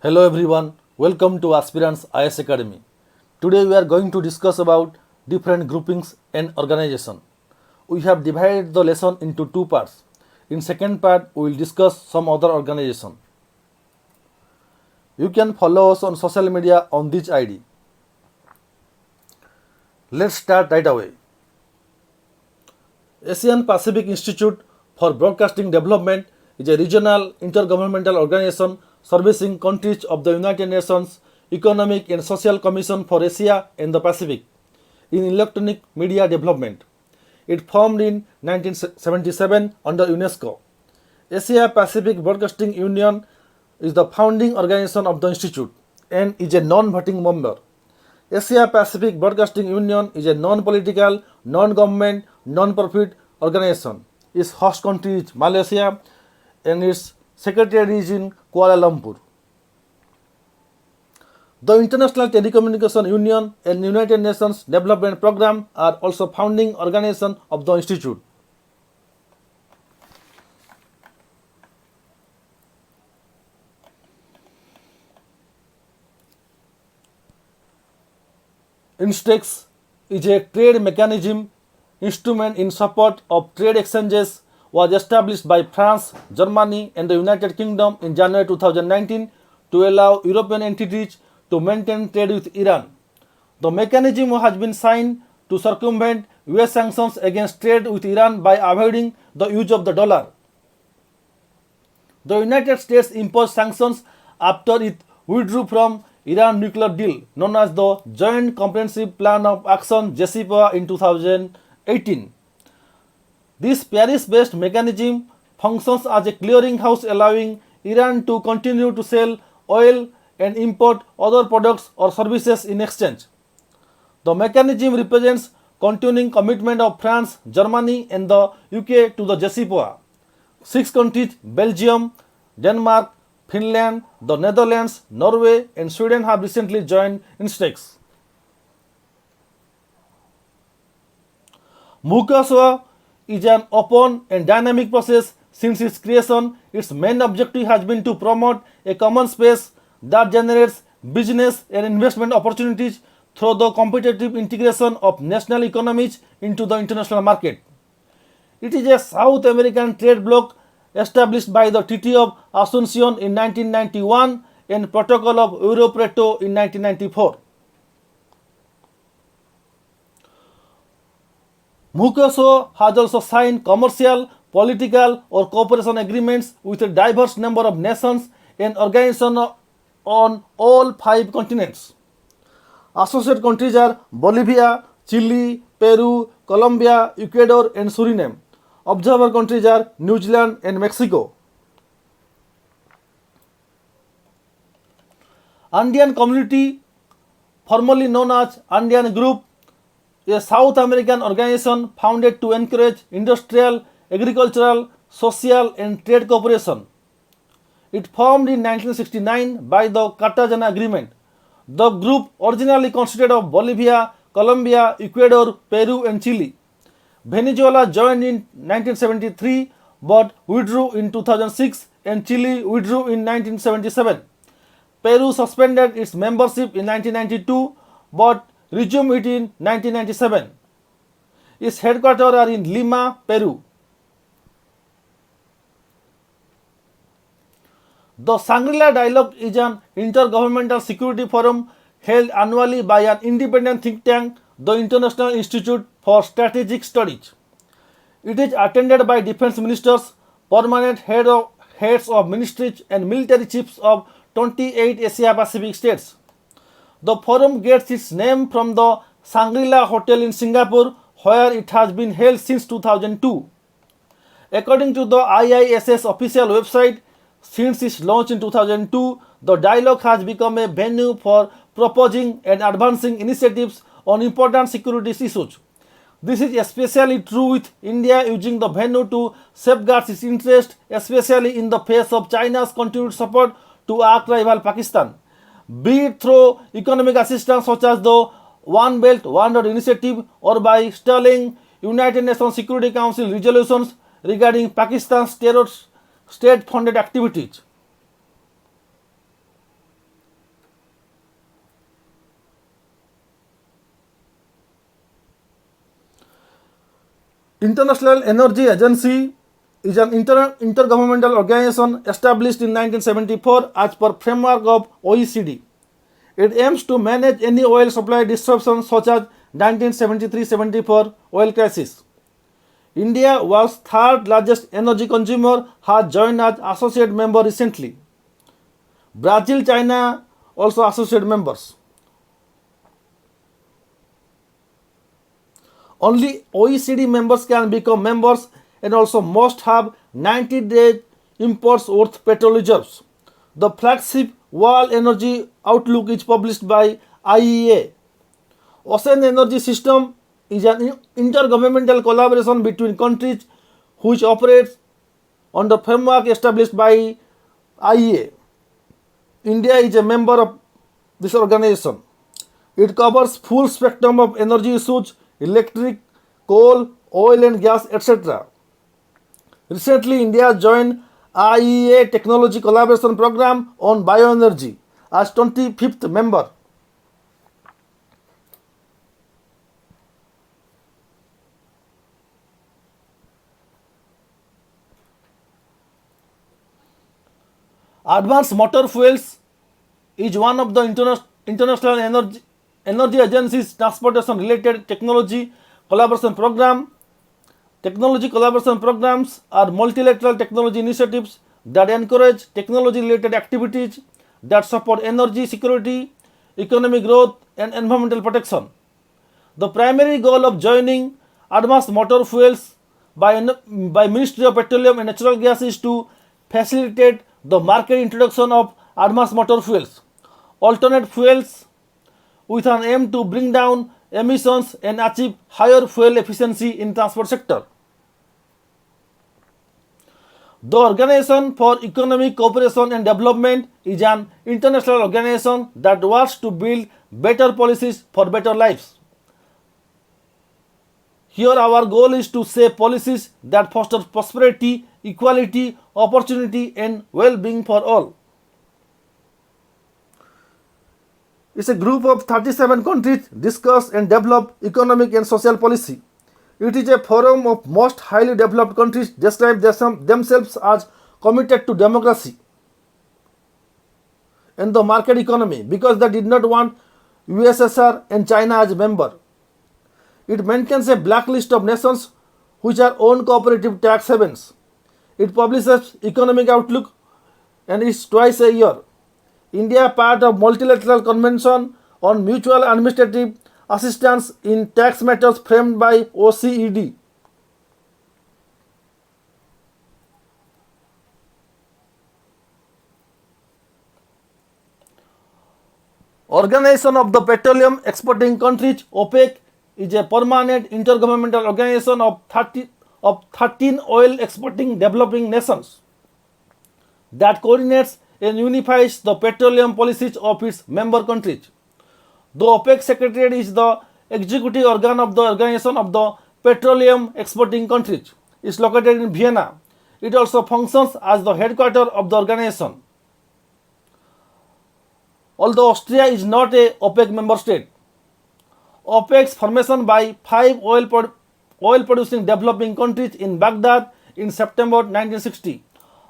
Hello everyone, welcome to Aspirants IS Academy. Today we are going to discuss about different groupings and organization. We have divided the lesson into two parts. In second part, we will discuss some other organization. You can follow us on social media on this ID. Let's start right away. Asian Pacific Institute for Broadcasting Development is a regional intergovernmental organization servicing countries of the United Nations Economic and Social Commission for Asia and the Pacific in electronic media development. It formed in 1977 under UNESCO. Asia Pacific Broadcasting Union is the founding organization of the institute and is a non-voting member. Asia Pacific Broadcasting Union is a non-political, non-government, non-profit organization. Its host country is Malaysia and its secretary is in Kuala Lumpur. The International Telecommunication Union and United Nations Development Programme are also founding organizations of the institute. INSTEX is a trade mechanism instrument in support of trade exchanges was established by France, Germany and the United Kingdom in January 2019 to allow European entities to maintain trade with Iran. The mechanism has been signed to circumvent US sanctions against trade with Iran by avoiding the use of the dollar. The United States imposed sanctions after it withdrew from Iran nuclear deal known as the Joint Comprehensive Plan of Action JCPOA in 2018. This Paris-based mechanism functions as a clearinghouse allowing Iran to continue to sell oil and import other products or services in exchange. The mechanism represents continuing commitment of France, Germany and the UK to the JCPOA. 6 countries, Belgium, Denmark, Finland, the Netherlands, Norway and Sweden have recently joined INSTEX. MUCASOA is an open and dynamic process. Since its creation, its main objective has been to promote a common space that generates business and investment opportunities through the competitive integration of national economies into the international market. It is a South American trade bloc established by the Treaty of Asuncion in 1991 and Protocol of Europreto in 1994. MUCASOA has also signed commercial, political or cooperation agreements with a diverse number of nations and organizations on all 5 continents. Associate countries are Bolivia, Chile, Peru, Colombia, Ecuador and Suriname. Observer countries are New Zealand and Mexico. Andean Community, formerly known as Andean Group, a South American organization founded to encourage industrial, agricultural, social and trade cooperation. It formed in 1969 by the Cartagena Agreement. The group originally consisted of Bolivia, Colombia, Ecuador, Peru and Chile. Venezuela joined in 1973 but withdrew in 2006 and Chile withdrew in 1977. Peru suspended its membership in 1992 but resumed it in 1997. Its headquarters are in Lima, Peru. The Shangri-La Dialogue is an intergovernmental security forum held annually by an independent think tank, the International Institute for Strategic Studies. It is attended by defense ministers, permanent heads of ministries and military chiefs of 28 Asia Pacific states. The forum gets its name from the Shangri-La Hotel in Singapore, where it has been held since 2002. According to the IISS official website, since its launch in 2002, the dialogue has become a venue for proposing and advancing initiatives on important security issues. This is especially true with India using the venue to safeguard its interests, especially in the face of China's continued support to arch rival Pakistan, be it through economic assistance such as the One Belt, One Road initiative or by stalling United Nations Security Council resolutions regarding Pakistan's terror state-funded activities. International Energy Agency is an intergovernmental organization established in 1974 as per framework of OECD. It aims to manage any oil supply disruptions such as 1973-74 oil crisis. India was third largest energy consumer, has joined as associate member recently. Brazil, China also associate members. Only OECD members can become members and also must have 90 days imports worth petrol reserves. The flagship World Energy Outlook is published by IEA. Ocean Energy System is an intergovernmental collaboration between countries which operates on the framework established by IEA. India is a member of this organization. It covers full spectrum of energy issues, electric, coal, oil and gas, etc. Recently, India joined IEA Technology Collaboration Program on Bioenergy as 25th member. Advanced Motor Fuels is one of the International Energy Agency's transportation related technology collaboration program. Technology collaboration programs are multilateral technology initiatives that encourage technology related activities that support energy security, economic growth, and environmental protection. The primary goal of joining Advanced Motor Fuels by Ministry of Petroleum and Natural Gas is to facilitate the market introduction of advanced motor fuels, alternate fuels with an aim to bring down emissions and achieve higher fuel efficiency in transport sector. The Organization for Economic Cooperation and Development is an international organization that works to build better policies for better lives. Here our goal is to shape policies that foster prosperity, equality, opportunity and well-being for all. It's a group of 37 countries discuss and develop economic and social policy. It is a forum of most highly developed countries describe themselves as committed to democracy and the market economy because they did not want USSR and China as member. It maintains a blacklist of nations which are own cooperative tax havens. It publishes economic outlook and is twice a year. India part of multilateral convention on mutual administrative assistance in tax matters framed by OECD. Organization of the Petroleum Exporting Countries OPEC is a permanent intergovernmental organization of 13 oil exporting developing nations that coordinates and unifies the petroleum policies of its member countries. The OPEC Secretariat is the executive organ of the Organization of the Petroleum Exporting Countries. It is located in Vienna. It also functions as the headquarters of the organization. Although Austria is not a OPEC member state, OPEC's formation by 5 oil producing developing countries in Baghdad in September 1960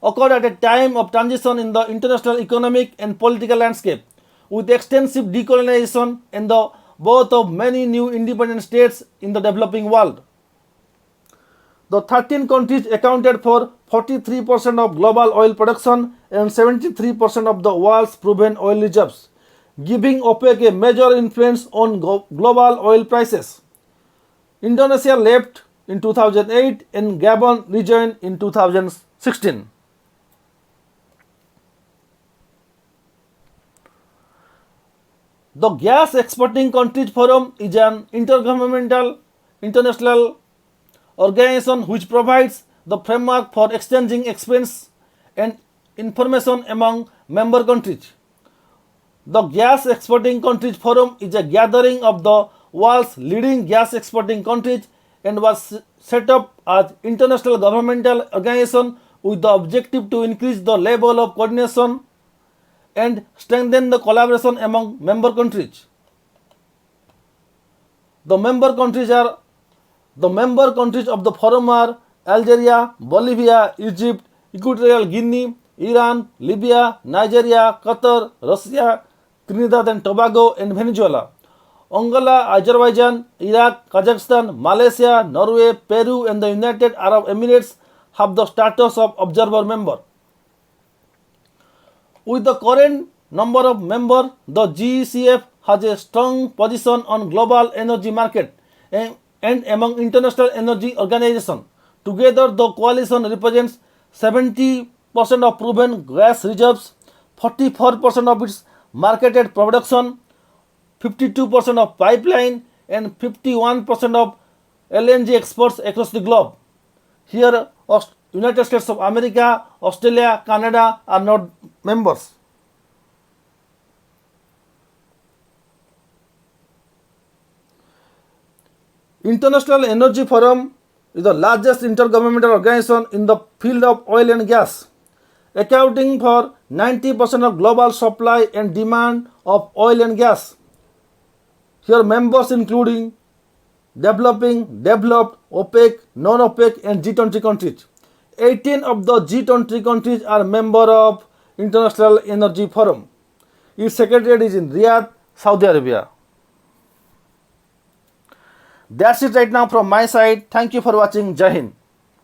occurred at a time of transition in the international economic and political landscape, with extensive decolonization and the birth of many new independent states in the developing world. The 13 countries accounted for 43% of global oil production and 73% of the world's proven oil reserves, giving OPEC a major influence on global oil prices. Indonesia left in 2008 and Gabon rejoined in 2016. The Gas Exporting Countries Forum is an intergovernmental international organization which provides the framework for exchanging experience and information among member countries. The Gas Exporting Countries Forum is a gathering of the world's leading gas exporting countries and was set up as international governmental organization with the objective to increase the level of coordination and strengthen the collaboration among member countries. The member countries are The member countries of the forum are Algeria, Bolivia, Egypt, Equatorial Guinea, Iran, Libya, Nigeria, Qatar, Russia, Trinidad and Tobago, and Venezuela. Angola, Azerbaijan, Iraq, Kazakhstan, Malaysia, Norway, Peru, and the United Arab Emirates have the status of observer member. With the current number of members, the GECF has a strong position on global energy market and among international energy organizations. Together, the coalition represents 70% of proven gas reserves, 44% of its marketed production, 52% of pipeline, and 51% of LNG exports across the globe. Here, United States of America, Australia, Canada are not members. International Energy Forum is the largest intergovernmental organization in the field of oil and gas, accounting for 90% of global supply and demand of oil and gas. Here members including developing, developed, OPEC, non-OPEC and G20 countries. 18 of the G20 countries are members of International Energy Forum. Its secretariat is in Riyadh, Saudi Arabia. That's it right now from my side. Thank you for watching. Jai Hind.